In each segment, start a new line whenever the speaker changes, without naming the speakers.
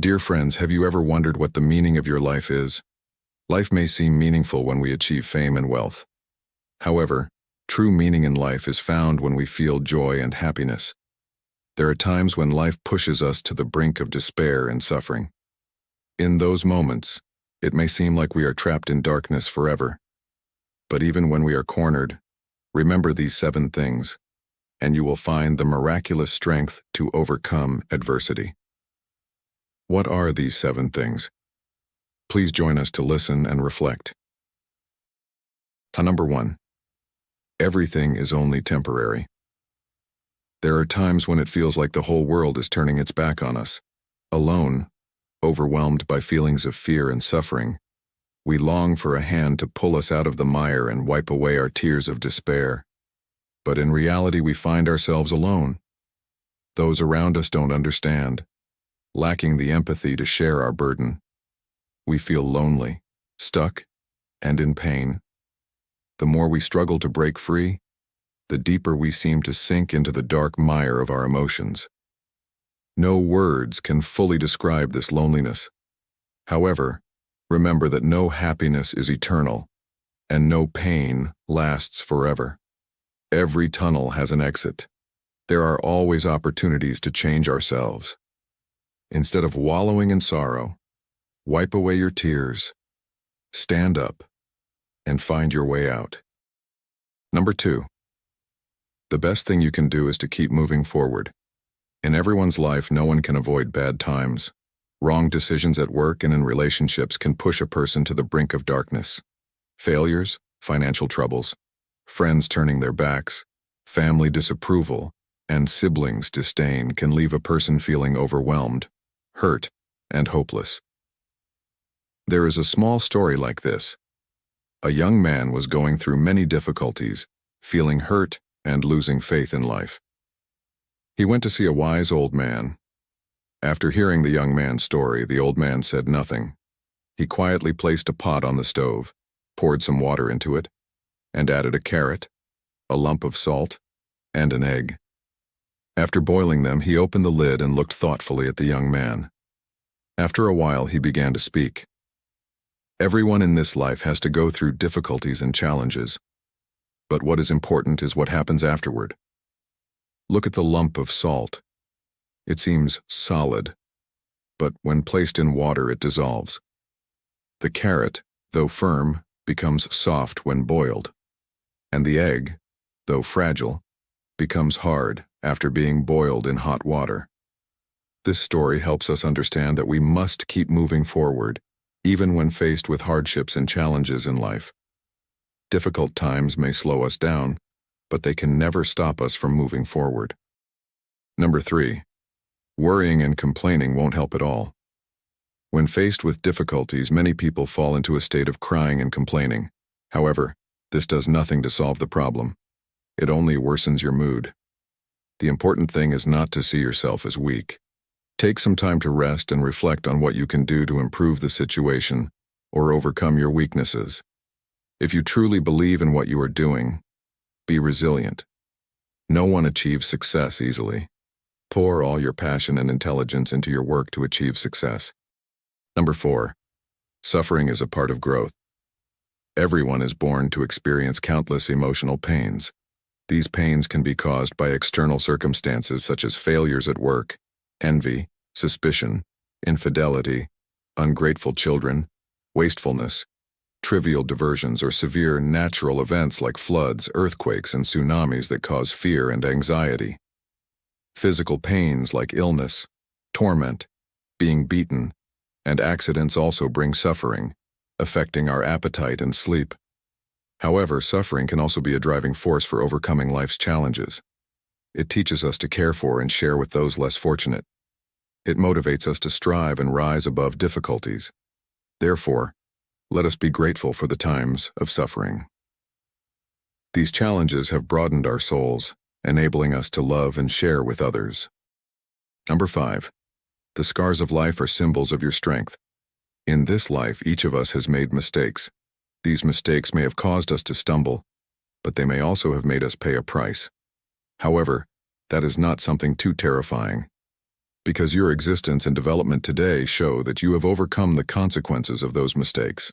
Dear friends, have you ever wondered what the meaning of your life is? Life may seem meaningful when we achieve fame and wealth. However, true meaning in life is found when we feel joy and happiness. There are times when life pushes us to the brink of despair and suffering. In those moments, it may seem like we are trapped in darkness forever. But even when we are cornered, remember these 7 things, and you will find the miraculous strength to overcome adversity. What are these 7 things? Please join us to listen and reflect. Number 1. Everything is only temporary. There are times when it feels like the whole world is turning its back on us. Alone, overwhelmed by feelings of fear and suffering, we long for a hand to pull us out of the mire and wipe away our tears of despair. But in reality, we find ourselves alone. Those around us don't understand, lacking the empathy to share our burden. We feel lonely, stuck, and in pain. The more we struggle to break free, the deeper we seem to sink into the dark mire of our emotions. No words can fully describe this loneliness. However, remember that no happiness is eternal, and no pain lasts forever. Every tunnel has an exit. There are always opportunities to change ourselves. Instead of wallowing in sorrow, wipe away your tears, stand up, and find your way out. Number 2. The best thing you can do is to keep moving forward. In everyone's life, no one can avoid bad times. Wrong decisions at work and in relationships can push a person to the brink of darkness. Failures, financial troubles, friends turning their backs, family disapproval, and siblings' disdain can leave a person feeling overwhelmed, hurt, and hopeless. There is a small story like this. A young man was going through many difficulties, feeling hurt and losing faith in life. He went to see a wise old man. After hearing the young man's story, the old man said nothing. He quietly placed a pot on the stove, poured some water into it, and added a carrot, a lump of salt, and an egg. After boiling them, he opened the lid and looked thoughtfully at the young man. After a while, he began to speak. Everyone in this life has to go through difficulties and challenges. But what is important is what happens afterward. Look at the lump of salt. It seems solid, but when placed in water, it dissolves. The carrot, though firm, becomes soft when boiled. And the egg, though fragile, becomes hard after being boiled in hot water. This story helps us understand that we must keep moving forward, even when faced with hardships and challenges in life. Difficult times may slow us down, but they can never stop us from moving forward. Number 3. Worrying and complaining won't help at all. When faced with difficulties, many people fall into a state of crying and complaining. However, this does nothing to solve the problem. It only worsens your mood. The important thing is not to see yourself as weak. Take some time to rest and reflect on what you can do to improve the situation or overcome your weaknesses. If you truly believe in what you are doing, be resilient. No one achieves success easily. Pour all your passion and intelligence into your work to achieve success. Number 4. Suffering is a part of growth. Everyone is born to experience countless emotional pains. These pains can be caused by external circumstances such as failures at work, envy, suspicion, infidelity, ungrateful children, wastefulness, trivial diversions, or severe natural events like floods, earthquakes, and tsunamis that cause fear and anxiety. Physical pains like illness, torment, being beaten, and accidents also bring suffering, affecting our appetite and sleep. However, suffering can also be a driving force for overcoming life's challenges. It teaches us to care for and share with those less fortunate. It motivates us to strive and rise above difficulties. Therefore, let us be grateful for the times of suffering. These challenges have broadened our souls, enabling us to love and share with others. Number 5. The scars of life are symbols of your strength. In this life, each of us has made mistakes. These mistakes may have caused us to stumble, but they may also have made us pay a price. However, that is not something too terrifying. because your existence and development today show that you have overcome the consequences of those mistakes.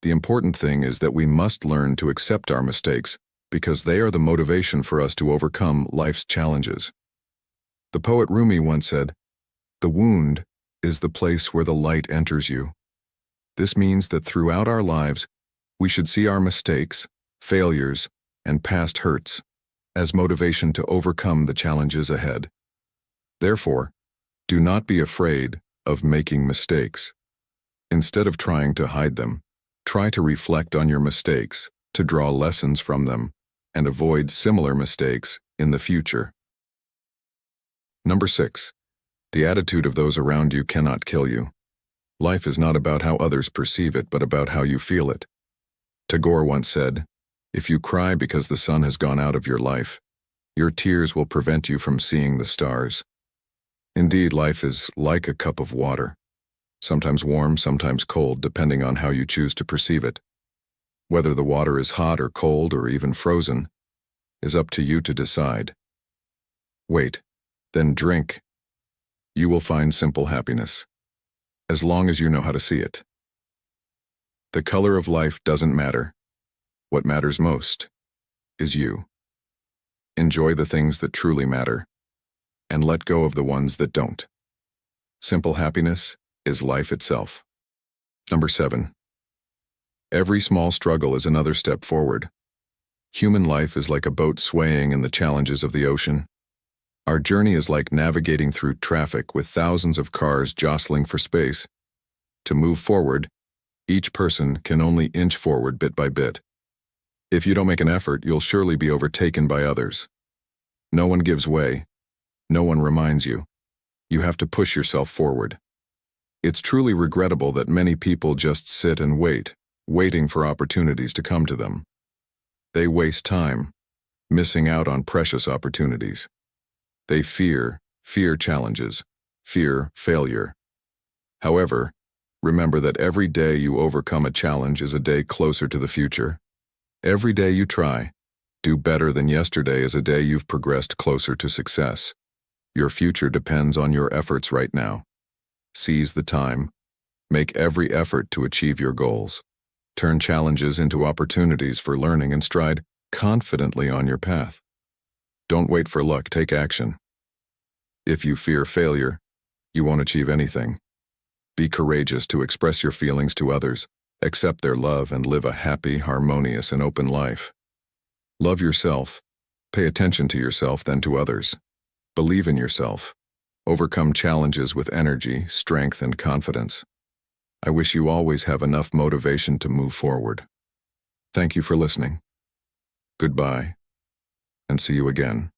The important thing is that we must learn to accept our mistakes because they are the motivation for us to overcome life's challenges. The poet Rumi once said, "The wound is the place where the light enters you." This means that throughout our lives, we should see our mistakes, failures, and past hurts as motivation to overcome the challenges ahead. Therefore, do not be afraid of making mistakes. Instead of trying to hide them, try to reflect on your mistakes, to draw lessons from them, and avoid similar mistakes in the future. Number 6. The attitude of those around you cannot kill you. Life is not about how others perceive it, but about how you feel it. Tagore once said, "If you cry because the sun has gone out of your life, your tears will prevent you from seeing the stars." Indeed, life is like a cup of water, sometimes warm, sometimes cold, depending on how you choose to perceive it. Whether the water is hot or cold or even frozen is up to you to decide. Wait, then drink. You will find simple happiness, as long as you know how to see it. The color of life doesn't matter. What matters most is you. Enjoy the things that truly matter, and let go of the ones that don't. Simple happiness is life itself. Number 7. Every small struggle is another step forward. Human life is like a boat swaying in the challenges of the ocean. Our journey is like navigating through traffic with thousands of cars jostling for space. To move forward, each person can only inch forward bit by bit. If you don't make an effort, you'll surely be overtaken by others. No one gives way. No one reminds you. You have to push yourself forward. It's truly regrettable that many people just sit and wait, waiting for opportunities to come to them. They waste time, missing out on precious opportunities. They fear challenges, fear failure. However, remember that every day you overcome a challenge is a day closer to the future. Every day you try, do better than yesterday is a day you've progressed closer to success. Your future depends on your efforts right now. Seize the time. Make every effort to achieve your goals. Turn challenges into opportunities for learning and stride confidently on your path. Don't wait for luck, take action. If you fear failure, you won't achieve anything. Be courageous to express your feelings to others, accept their love, and live a happy, harmonious, and open life. Love yourself. Pay attention to yourself, then to others. Believe in yourself. Overcome challenges with energy, strength, and confidence. I wish you always have enough motivation to move forward. Thank you for listening. Goodbye, and see you again.